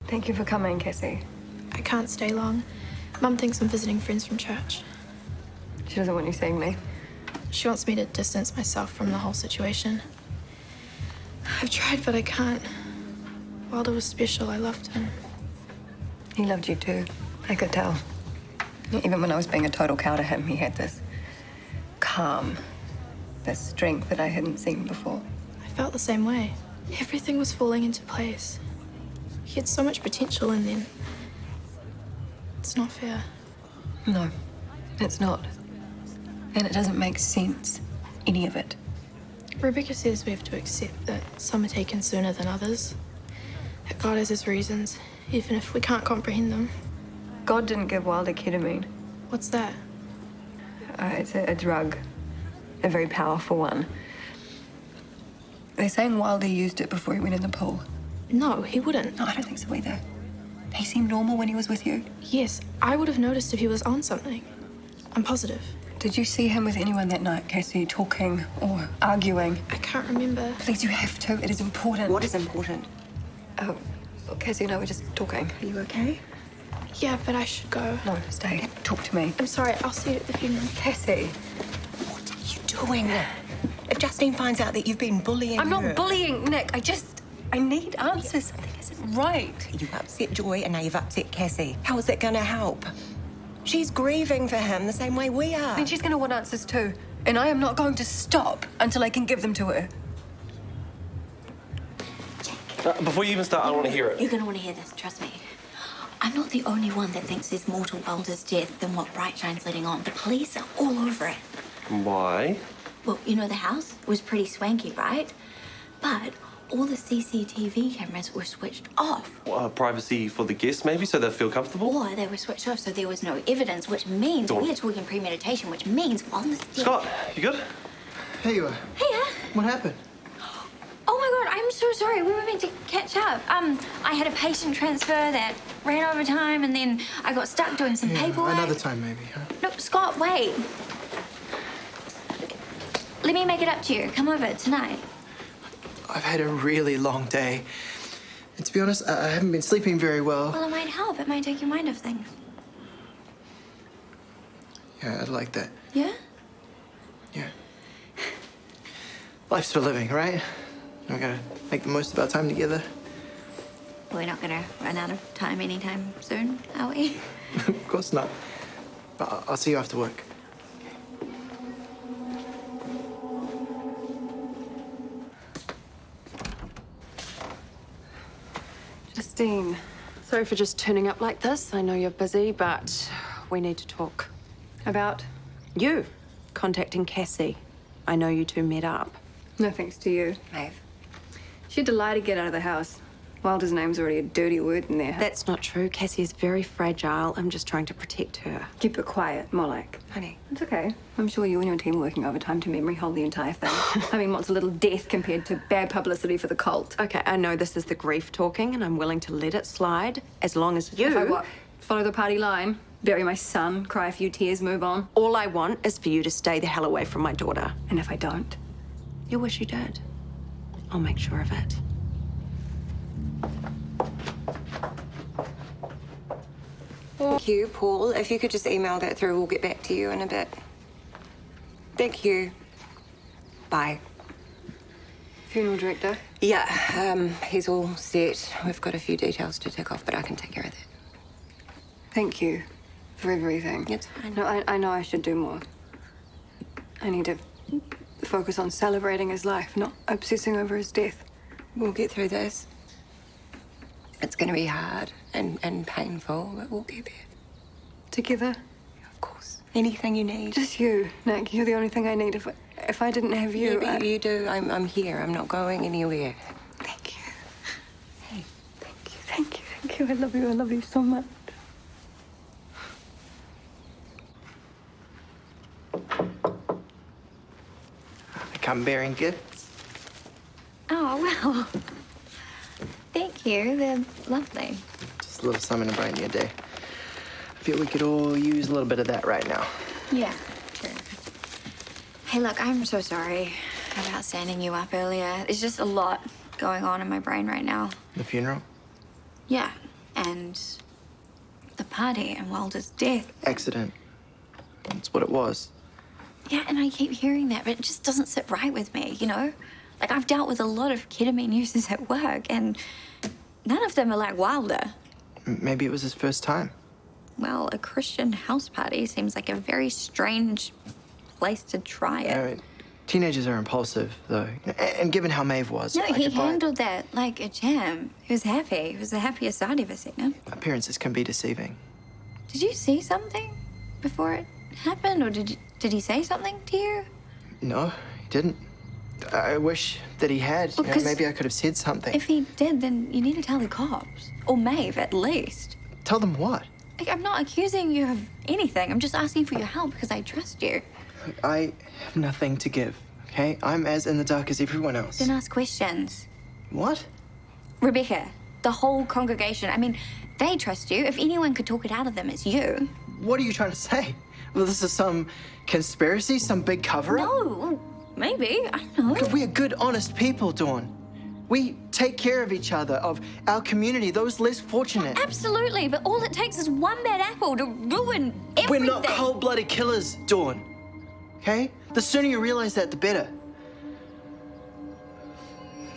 Thank you for coming, Cassie. I can't stay long. Mum thinks I'm visiting friends from church. She doesn't want you seeing me. She wants me to distance myself from the whole situation. I've tried, but I can't. Wilder was special. I loved him. He loved you too. I could tell. Even when I was being a total cow to him, he had this calm, this strength that I hadn't seen before. I felt the same way. Everything was falling into place. He had so much potential, and then it's not fair. No, it's not. And it doesn't make sense, any of it. Rebekah says we have to accept that some are taken sooner than others. That God has his reasons, even if we can't comprehend them. God didn't give Wilder ketamine. What's that? It's a drug, a very powerful one. They're saying Wilder used it before he went in the pool. No, he wouldn't. No, I don't think so either. He seemed normal when he was with you. Yes, I would have noticed if he was on something. I'm positive. Did you see him with anyone that night, Cassie, talking or arguing? I can't remember. Please, you have to. It is important. What is important? Oh, well, Cassie and I were just talking. Are you okay? Yeah, but I should go. No, stay. Talk to me. I'm sorry, I'll see you at the funeral. Cassie. What are you doing? If Justine finds out that you've been bullying I'm her... not bullying, Nick. I need answers. Something isn't right. You upset Joy and now you've upset Cassie. How is that going to help? She's grieving for him the same way we are. I mean, she's going to want answers too. And I am not going to stop until I can give them to her. Before you even start, I want to hear it. You're going to want to hear this, trust me. I'm not the only one that thinks there's more to Wilder's death than what Bright Shine's letting on. The police are all over it. Why? Well, you know the house was pretty swanky, right? But all the CCTV cameras were switched off. Privacy for the guests, maybe, so they'll feel comfortable? Or they were switched off so there was no evidence, which means we're talking premeditation, which means Wilder's death. Scott, you good? Here you are. Hiya. What happened? Oh my God, I'm so sorry. We were meant to catch up. I had a patient transfer that ran over time, and then I got stuck doing some paperwork. Another time, maybe, huh? No, Scott, wait. Let me make it up to you. Come over tonight. I've had a really long day. And to be honest, I haven't been sleeping very well. Well, it might help. It might take your mind off things. Yeah, I'd like that. Yeah? Yeah. Life's for living, right? We gotta make the most of our time together. We're not gonna run out of time anytime soon, are we? Of course not. But I'll see you after work. Justine. Sorry for just turning up like this. I know you're busy, but we need to talk. About? You contacting Cassie. I know you two met up. No thanks to you. Maeve. She had to lie to get out of the house. Wilder's name's already a dirty word in there. That's not true. Cassie is very fragile. I'm just trying to protect her. Keep it quiet, more like. Honey. It's okay. I'm sure you and your team are working overtime to memory hold the entire thing. I mean, what's a little death compared to bad publicity for the cult? Okay, I know this is the grief talking, and I'm willing to let it slide as long as you... If I what? Follow the party line? Bury my son, cry a few tears, move on? All I want is for you to stay the hell away from my daughter. And if I don't? You wish you did. I'll make sure of it. Thank you, Paul. If you could just email that through, we'll get back to you in a bit. Thank you. Bye. Funeral director? Yeah, he's all set. We've got a few details to tick off, but I can take care of that. Thank you for everything. It's fine. No, I know I should do more. I need to focus on celebrating his life, not obsessing over his death. We'll get through this. It's going to be hard and painful, but we'll get there. Together? Of course. Anything you need. Just you, Nick. You're the only thing I need. If I didn't have you, Yeah, but you do. I'm here. I'm not going anywhere. Thank you. Hey, thank you, thank you, thank you. I love you. I love you so much. I come bearing gifts. Oh, well. Thank you. They're lovely. Just a little something to brighten your day. I feel we could all use a little bit of that right now. Yeah, sure. Hey, look, I'm so sorry about standing you up earlier. There's just a lot going on in my brain right now. The funeral? Yeah, and the party and Wilder's death. Accident. That's what it was. Yeah, and I keep hearing that, but it just doesn't sit right with me, you know? Like, I've dealt with a lot of ketamine users at work, and none of them are like Wilder. Maybe it was his first time. Well, a Christian house party seems like a very strange place to try it. Teenagers are impulsive, though. And given how Maeve was... No, I he could buy it. handled that like a champ. He was happy. He was the happiest I'd ever seen him. Appearances can be deceiving. Did you see something before it happened, or did he say something to you? No, he didn't. I wish that he had. Well, You know, 'cause maybe I could have said something. If he did, then you need to tell the cops. Or Maeve, at least. Tell them what? Like, I'm not accusing you of anything. I'm just asking for your help because I trust you. I have nothing to give, okay? I'm as in the dark as everyone else. Then ask questions. What? Rebekah, the whole congregation, I mean, they trust you. If anyone could talk it out of them, it's you. What are you trying to say? Well, this is some conspiracy, some big cover-up? No, maybe. I don't know. Look, we are good, honest people, Dawn. We take care of each other, of our community, those less fortunate. Absolutely, but all it takes is one bad apple to ruin everything. We're not cold-blooded killers, Dawn. Okay? The sooner you realize that, the better.